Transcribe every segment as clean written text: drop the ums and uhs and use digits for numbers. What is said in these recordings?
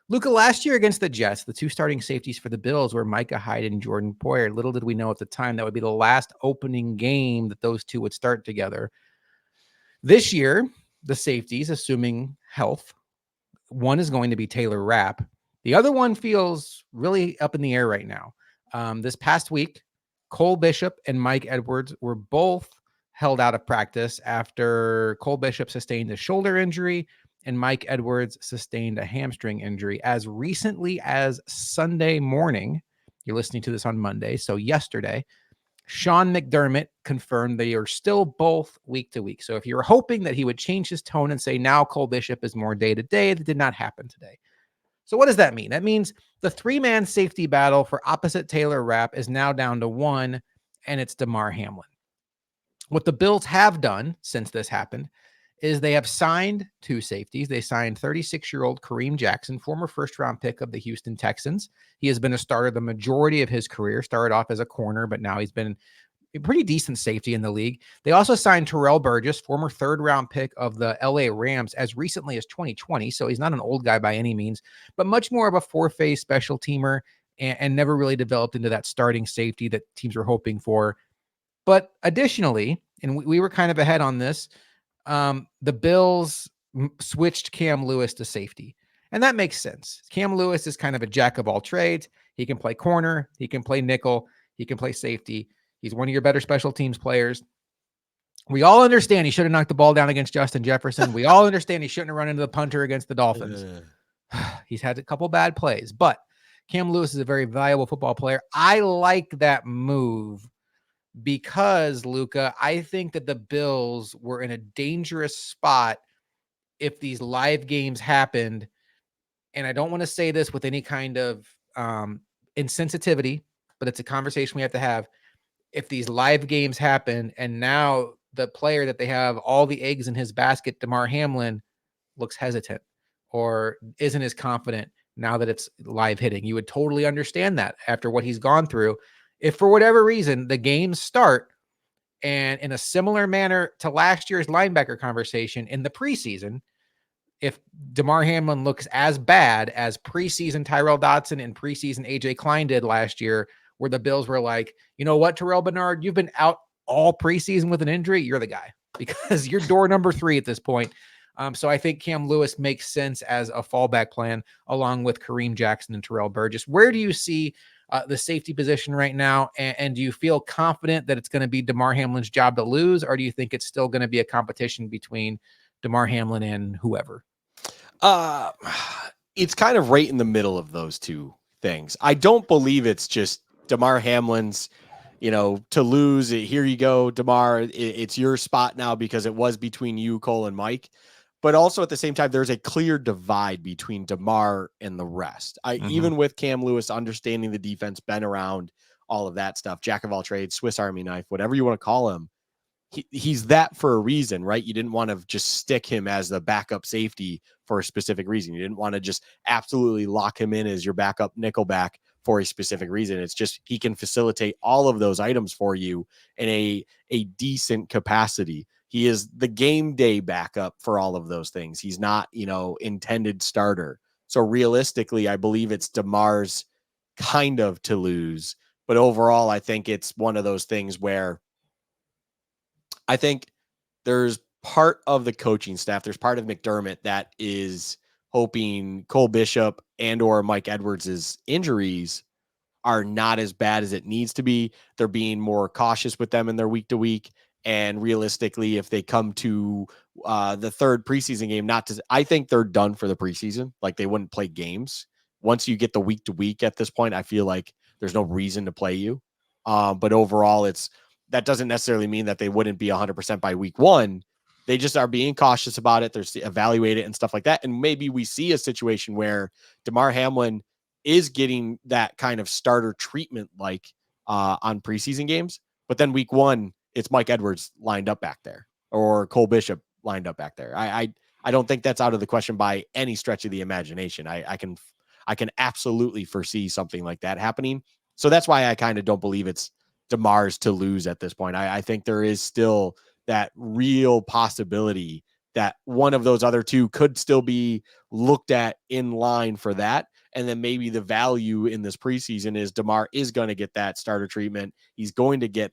Luka, last year against the Jets, the two starting safeties for the Bills were Micah Hyde and Jordan Poyer. Little did we know at the time that would be the last opening game that those two would start together. This year, the safeties, assuming health, one is going to be Taylor Rapp. The other one feels really up in the air right now. This past week, Cole Bishop and Mike Edwards were both held out of practice after Cole Bishop sustained a shoulder injury and Mike Edwards sustained a hamstring injury as recently as Sunday morning. You're listening to this on Monday, so yesterday, Sean McDermott confirmed they are still both week to week. So if you're hoping that he would change his tone and say now Cole Bishop is more day to day, that did not happen today. So what does that mean? That means the three-man safety battle for opposite Taylor Rapp is now down to one, and it's Damar Hamlin. What the Bills have done since this happened is they have signed two safeties. They signed 36-year-old Kareem Jackson, former first-round pick of the Houston Texans. He has been a starter the majority of his career, started off as a corner, but now he's been a pretty decent safety in the league. They also signed Terrell Burgess, former third-round pick of the LA Rams as recently as 2020, so he's not an old guy by any means, but much more of a four-phase special teamer and never really developed into that starting safety that teams were hoping for. But additionally, and we were kind of ahead on this, the Bills switched Cam Lewis to safety. And that makes sense. Cam Lewis is kind of a jack of all trades. He can play corner. He can play nickel. He can play safety. He's one of your better special teams players. We all understand he should have knocked the ball down against Justin Jefferson. We all understand he shouldn't have run into the punter against the Dolphins. He's had a couple bad plays, but Cam Lewis is a very valuable football player. I like that move because, Luka, I think that the Bills were in a dangerous spot if these live games happened. And I don't want to say this with any kind of insensitivity, but it's a conversation we have to have. If these live games happen and now the player that they have all the eggs in his basket, Damar Hamlin, looks hesitant or isn't as confident now that it's live hitting, you would totally understand that after what he's gone through. If for whatever reason the games start and in a similar manner to last year's linebacker conversation in the preseason, if Damar Hamlin looks as bad as preseason Tyrel Dodson and preseason AJ Klein did last year, where the Bills were like, you know what, Terrell Bernard, you've been out all preseason with an injury. You're the guy because you're door number 3 at this point. So I think Cam Lewis makes sense as a fallback plan along with Kareem Jackson and Terrell Burgess. Where do you see the safety position right now? And do you feel confident that it's going to be Damar Hamlin's job to lose, or do you think it's still going to be a competition between Damar Hamlin and whoever? It's kind of right in the middle of those two things. I don't believe it's just Damar Hamlin's, to lose. Here you go, Damar. It's your spot now because it was between you, Cole, and Mike. But also at the same time, there's a clear divide between Damar and the rest. Even with Cam Lewis understanding the defense, been around all of that stuff, jack of all trades, Swiss Army knife, whatever you want to call him. He's that for a reason, right? You didn't want to just stick him as the backup safety for a specific reason. You didn't want to just absolutely lock him in as your backup nickelback for a specific reason. It's just he can facilitate all of those items for you in a decent capacity. He is the game day backup for all of those things. He's not, intended starter. So realistically, I believe it's Damar's kind of to lose. But overall, I think it's one of those things where I think there's part of the coaching staff, there's part of McDermott that is hoping Cole Bishop and or Mike Edwards' injuries are not as bad as it needs to be. They're being more cautious with them in their week to week. And realistically, if they come to the third preseason game, I think they're done for the preseason. Like they wouldn't play games. Once you get the week to week at this point, I feel like there's no reason to play you. But overall, that doesn't necessarily mean that they wouldn't be 100% by week 1. They just are being cautious about it. They're evaluate it and stuff like that. And maybe we see a situation where Damar Hamlin is getting that kind of starter treatment like on preseason games. But then week 1, it's Mike Edwards lined up back there or Cole Bishop lined up back there. I don't think that's out of the question by any stretch of the imagination. I can absolutely foresee something like that happening. So that's why I kind of don't believe it's Damar's to lose at this point. I think there is still that real possibility that one of those other two could still be looked at in line for that. And then maybe the value in this preseason is Damar is going to get that starter treatment. He's going to get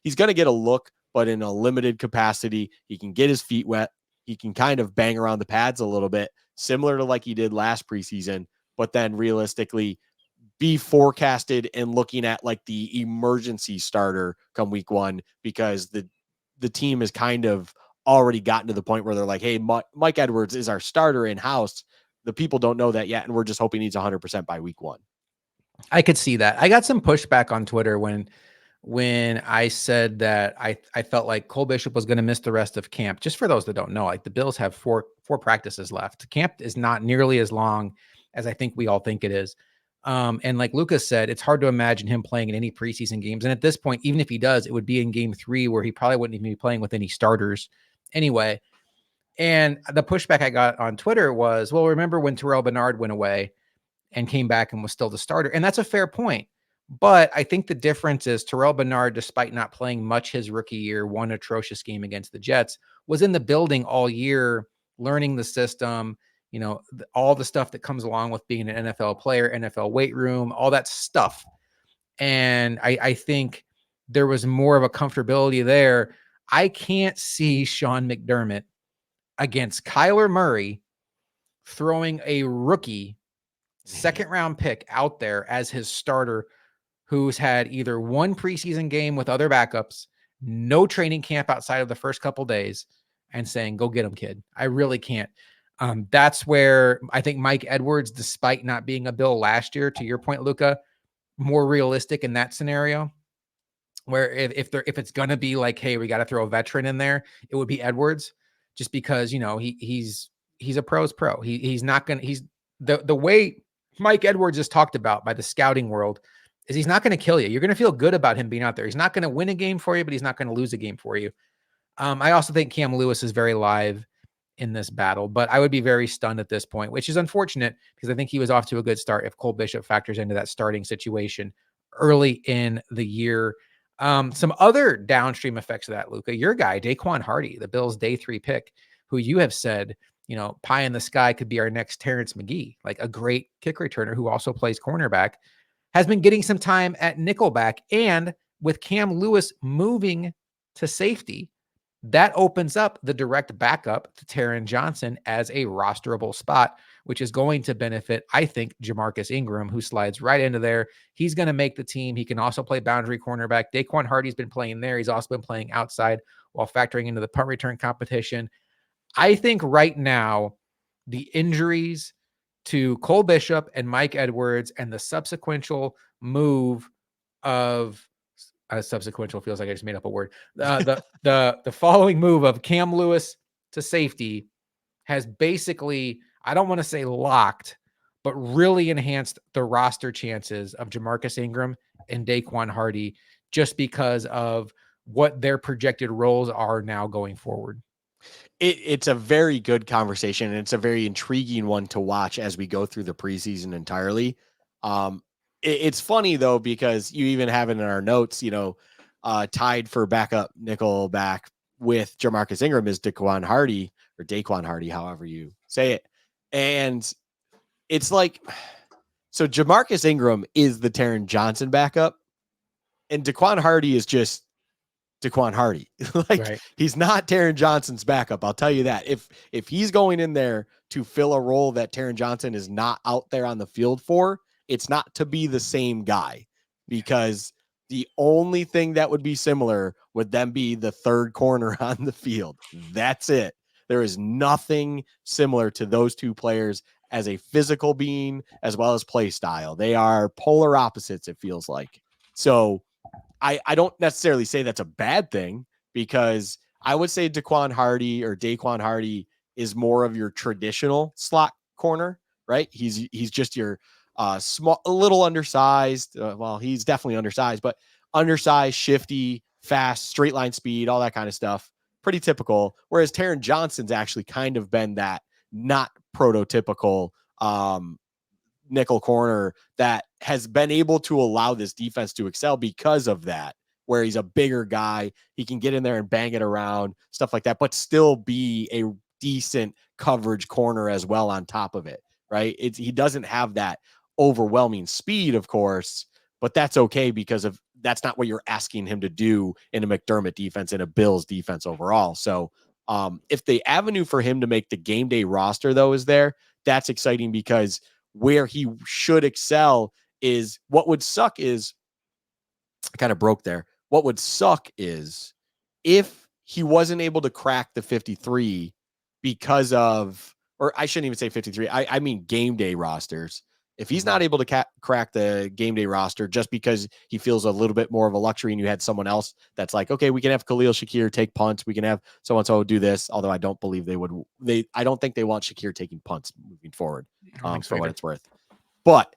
he's going to get a look, but in a limited capacity. He can get his feet wet. He can kind of bang around the pads a little bit, similar to like he did last preseason, but then realistically be forecasted and looking at like the emergency starter come week 1, because the team has kind of already gotten to the point where they're like, hey, Mike Edwards is our starter in house. The people don't know that yet, and we're just hoping he's 100% by week 1. I could see that. I got some pushback on Twitter when I said that I felt like Cole Bishop was going to miss the rest of camp. Just for those that don't know, like the Bills have four practices left. Camp is not nearly as long as I think we all think it is. And like Lucas said, it's hard to imagine him playing in any preseason games. And at this point, even if he does, it would be in game 3 where he probably wouldn't even be playing with any starters anyway. And the pushback I got on Twitter was, well, remember when Terrell Bernard went away and came back and was still the starter? And that's a fair point. But I think the difference is Terrell Bernard, despite not playing much his rookie year, one atrocious game against the Jets, was in the building all year, learning the system, all the stuff that comes along with being an NFL player, NFL weight room, all that stuff. And I think there was more of a comfortability there. I can't see Sean McDermott against Kyler Murray throwing a rookie second round pick out there as his starter, who's had either one preseason game with other backups, no training camp outside of the first couple days, and saying, go get him, kid. I really can't. That's where I think Mike Edwards, despite not being a Bill last year, to your point, Luka, more realistic in that scenario, where if it's going to be like, hey, we got to throw a veteran in there, it would be Edwards, just because, he's a pro's pro. He's not going to, he's the way Mike Edwards is talked about by the scouting world is he's not going to kill you. You're going to feel good about him being out there. He's not going to win a game for you, but he's not going to lose a game for you. I also think Cam Lewis is very live in this battle, but I would be very stunned at this point, which is unfortunate because I think he was off to a good start if Cole Bishop factors into that starting situation early in the year. Some other downstream effects of that, Luka, your guy, Daquan Hardy, the Bills' day 3 pick, who you have said, pie in the sky could be our next Terrence McGee, like a great kick returner who also plays cornerback, has been getting some time at nickelback. And with Cam Lewis moving to safety, that opens up the direct backup to Taron Johnson as a rosterable spot, which is going to benefit, I think, Jamarcus Ingram, who slides right into there. He's going to make the team. He can also play boundary cornerback. Daquan Hardy's been playing there. He's also been playing outside while factoring into the punt return competition. I think right now, the injuries to Cole Bishop and Mike Edwards and the subsequential move of subsequential feels like I just made up a word. The following move of Cam Lewis to safety has basically, I don't want to say locked, but really enhanced the roster chances of Jamarcus Ingram and Daquan Hardy just because of what their projected roles are now going forward. It's a very good conversation, and it's a very intriguing one to watch as we go through the preseason entirely. It's funny though, because you even have it in our notes, tied for backup nickel back with Jamarcus Ingram is Daquan Hardy, or Daquan Hardy, however you say it. And it's like, so Jamarcus Ingram is the Taron Johnson backup, and Daquan Hardy is just Daquan Hardy. Right. He's not Taron Johnson's backup. I'll tell you that. If he's going in there to fill a role that Taron Johnson is not out there on the field for, it's not to be the same guy, because the only thing that would be similar would then be the third corner on the field. That's it. There is nothing similar to those two players as a physical being as well as play style. They are polar opposites, it feels like. So I don't necessarily say that's a bad thing, because I would say Daquan Hardy is more of your traditional slot corner, right? He's just your small, a little undersized. Well, he's definitely undersized, but undersized, shifty, fast, straight line speed, all that kind of stuff. Pretty typical. Whereas Taron Johnson's actually kind of been that not prototypical nickel corner that has been able to allow this defense to excel because of that, where he's a bigger guy. He can get in there and bang it around, stuff like that, but still be a decent coverage corner as well on top of it, right? He doesn't have that overwhelming speed, of course, but that's okay because that's not what you're asking him to do in a McDermott defense and a Bills defense overall. So if the avenue for him to make the game day roster, though, is there, that's exciting because where he should excel is what would suck is I kind of broke there. What would suck is if he wasn't able to crack the 53 because of, or I shouldn't even say 53. I mean game day rosters. If he's not able to crack the game day roster just because he feels a little bit more of a luxury and you had someone else that's like, okay, we can have Khalil Shakir take punts. We can have so-and-so do this. Although I don't believe I don't think they want Shakir taking punts moving forward for what it's worth. But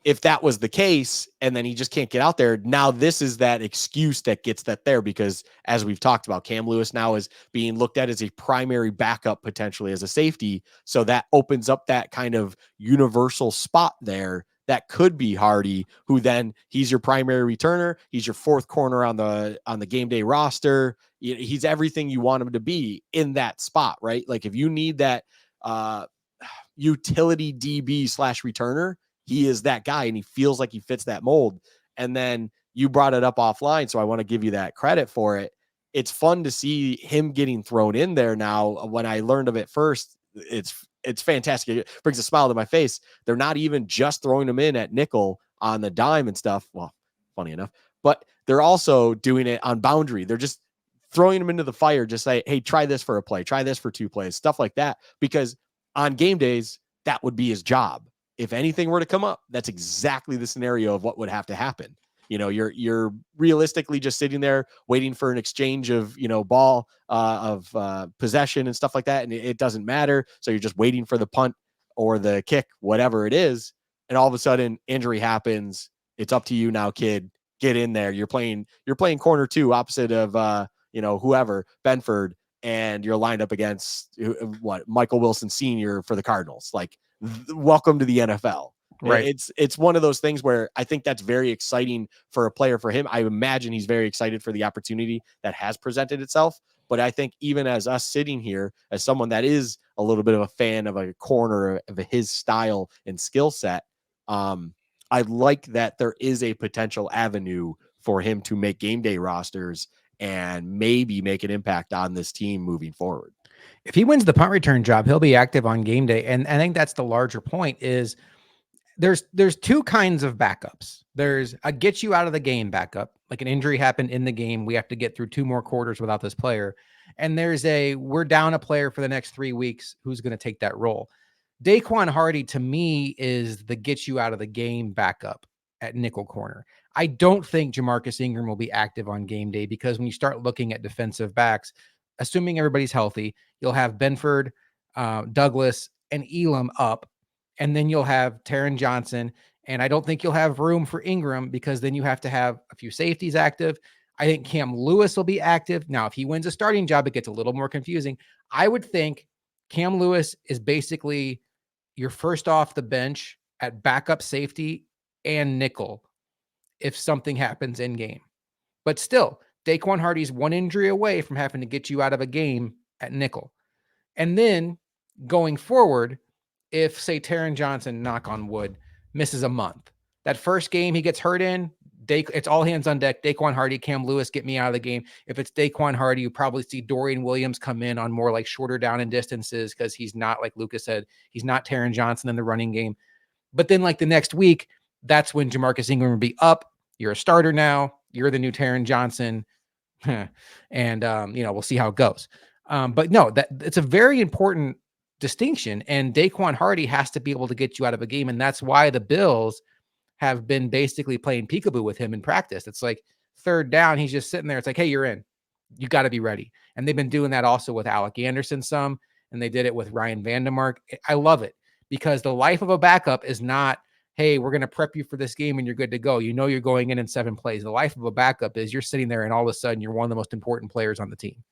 if that was the case and then he just can't get out there, now this is that excuse that gets that there because as we've talked about, Cam Lewis now is being looked at as a primary backup potentially as a safety. So that opens up that kind of universal spot there that could be Hardy, who then he's your primary returner. He's your fourth corner on the game day roster. He's everything you want him to be in that spot, right? Like if you need that utility DB / returner, he is that guy and he feels like he fits that mold. And then you brought it up offline, so I want to give you that credit for it. It's fun to see him getting thrown in there now. When I learned of it first, it's fantastic. It brings a smile to my face. They're not even just throwing him in at nickel on the dime and stuff. Well, funny enough, but they're also doing it on boundary. They're just throwing him into the fire. Just say, hey, try this for a play, try this for 2 plays, stuff like that. Because on game days, that would be his job. If anything were to come up, that's exactly the scenario of what would have to happen. You're realistically just sitting there waiting for an exchange of, ball of possession and stuff like that. And it doesn't matter. So you're just waiting for the punt or the kick, whatever it is. And all of a sudden injury happens. It's up to you now, kid, get in there. You're playing corner 2 opposite of, whoever, Benford, and you're lined up against Michael Wilson Sr. for the Cardinals. Like, welcome to the NFL. Right. It's one of those things where I think that's very exciting for a player. For him, I imagine he's very excited for the opportunity that has presented itself. But I think even as us sitting here, as someone that is a little bit of a fan of a corner of his style and skill set, I like that there is a potential avenue for him to make game day rosters and maybe make an impact on this team moving forward. If he wins the punt return job, he'll be active on game day. And I think that's the larger point is there's 2 kinds of backups. There's a get you out of the game backup, like an injury happened in the game. We have to get through 2 more quarters without this player. And there's we're down a player for the next 3 weeks. Who's going to take that role? Daquan Hardy to me is the get you out of the game backup at nickel corner. I don't think Jamarcus Ingram will be active on game day because when you start looking at defensive backs, assuming everybody's healthy, you'll have Benford, Douglas, and Elam up, and then you'll have Taron Johnson. And I don't think you'll have room for Ingram because then you have to have a few safeties active. I think Cam Lewis will be active. Now, if he wins a starting job, it gets a little more confusing. I would think Cam Lewis is basically your first off the bench at backup safety and nickel if something happens in game. But still, Daquan Hardy's 1 injury away from having to get you out of a game at nickel. And then going forward, if, say, Taron Johnson, knock on wood, misses a month, that first game he gets hurt in, it's all hands on deck. Daquan Hardy, Cam Lewis, get me out of the game. If it's Daquan Hardy, you probably see Dorian Williams come in on more like shorter down and distances because he's not, like Luka said, he's not Taron Johnson in the running game. But then like the next week, that's when Jamarcus Ingram will be up. You're a starter now. You're the new Taron Johnson. And, we'll see how it goes. But no, that it's a very important distinction. And Daquan Hardy has to be able to get you out of a game. And that's why the Bills have been basically playing peekaboo with him in practice. It's like 3rd down. He's just sitting there. It's like, hey, you're in. You got to be ready. And they've been doing that also with Alec Anderson some, and they did it with Ryan Vandemark. I love it because the life of a backup is not, hey, we're going to prep you for this game and you're good to go. You're going in 7 plays. The life of a backup is you're sitting there and all of a sudden you're one of the most important players on the team.